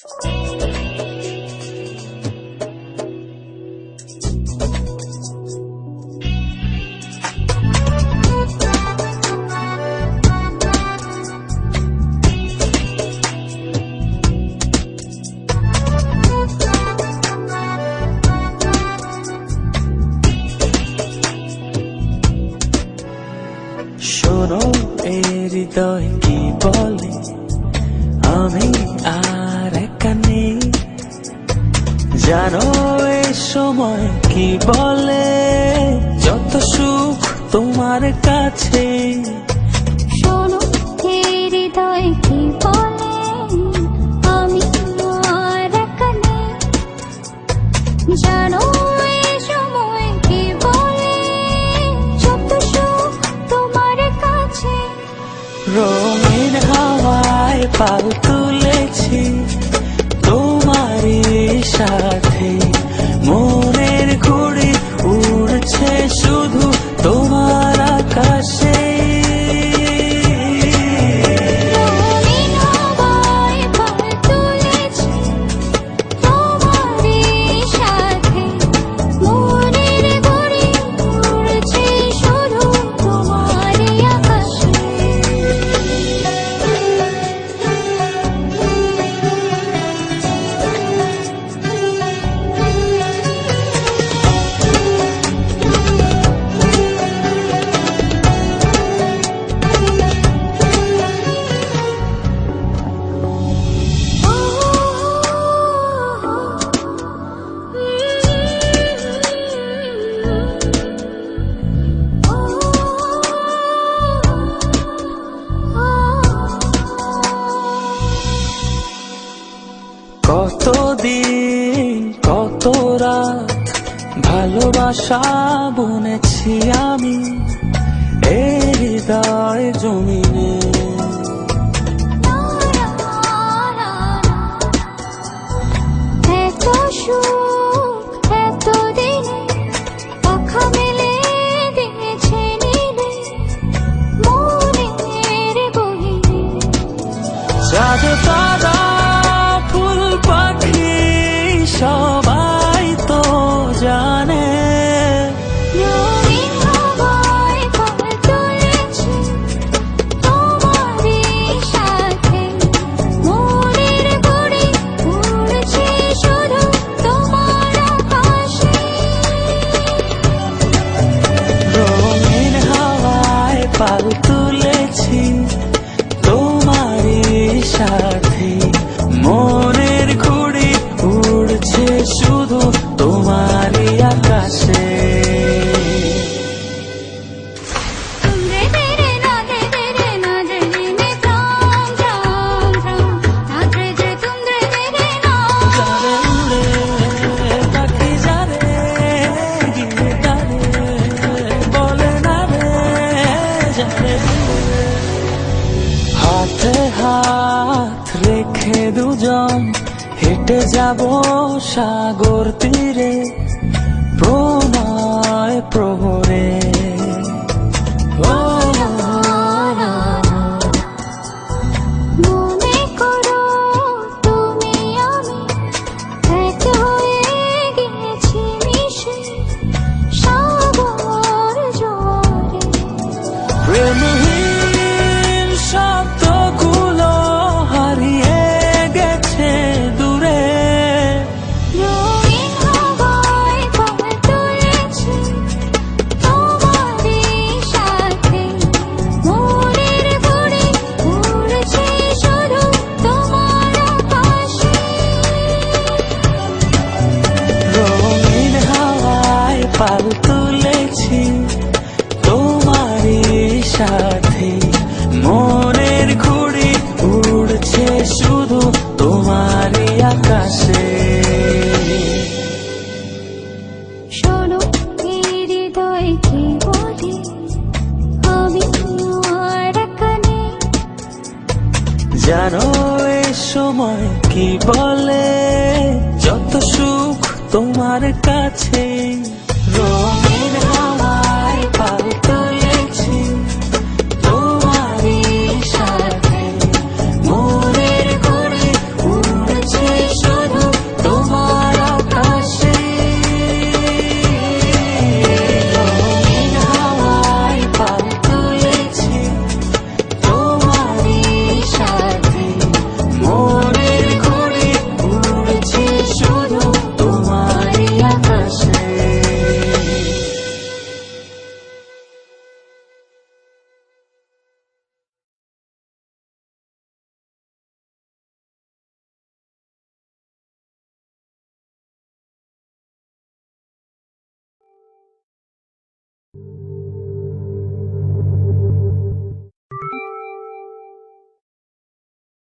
শোনো এই হৃদয় কি বলে, আমি আর একা নেই। জানো এই সময় কি বলে, যত সুখ তোমার কাছে। শোনো এই হৃদয় কি বলে, আমি আর একা নেই। জানো এই সময় কি বলে, যত সুখ তোমার কাছে। রঙিন হাওয়ায় পাল তুলেছি তোমারই সাথে, মনের ঘুড়ি উড়ছে শুধু তোমার আকাশে। রঙিন হাওয়ায় পাল তুলেছি তোমারই সাথে, মনের ঘুড়ি উড়ছে শুধু তোমারই আকাশে। কতদিন কত রাত ভালোবাসা বুনেছি আমি এই হৃদয় জমিনে। এত সুখ এত দিনে পাখা মেলে দিয়েছে নীলে মনের গহীনে। চাঁদ তারা ফুল পাখি সবাই তো জানে, রঙিন হাওয়ায় পাল তুলেছি তোমারই সাথে, মনের ঘুড়ি উড়ছে শুধু তোমার আকাশে। রঙিন হাওয়ায় পাল তুলেছি তোমারই সাথে, মনের ঘুড়ি উড়ছে শুধু তোমারই আকাশে। तुमरे तेरे ना जली में ड्राम ड्राम ड्राम नाचे जे तुमरे तेरे ना। যারে উড়ে পাখি যারে গিয়ে তারে বলে না রে, যারে উড়ে। হাতে হাত রেখে দুজন হেঁটে যাব সাগর তীরে প্রণয় প্রহরে। মনে করো তুমি আমি এক হয়ে গিয়েছি মিশে সাগর জোয়ারে। প্রেমহীন শব্দগুলো হারিয়ে গেছে দূরে, রঙিন হাওয়ায় পাল তুলেছি তোমারই সাথে, মনের ঘুড়ি উড়ছে শুধু তোমার আকাশে। রঙিন হাওয়ায় পাল তুলেছি তোমারই সাথে, মনের ঘুড়ি উড়ছে শুধু তোমারই আকাশে। শোনো এই হৃদয় কি বলে, আমি আর একা নেই। জানো এই সময় কি বলে, যত সুখ তোমার কাছে।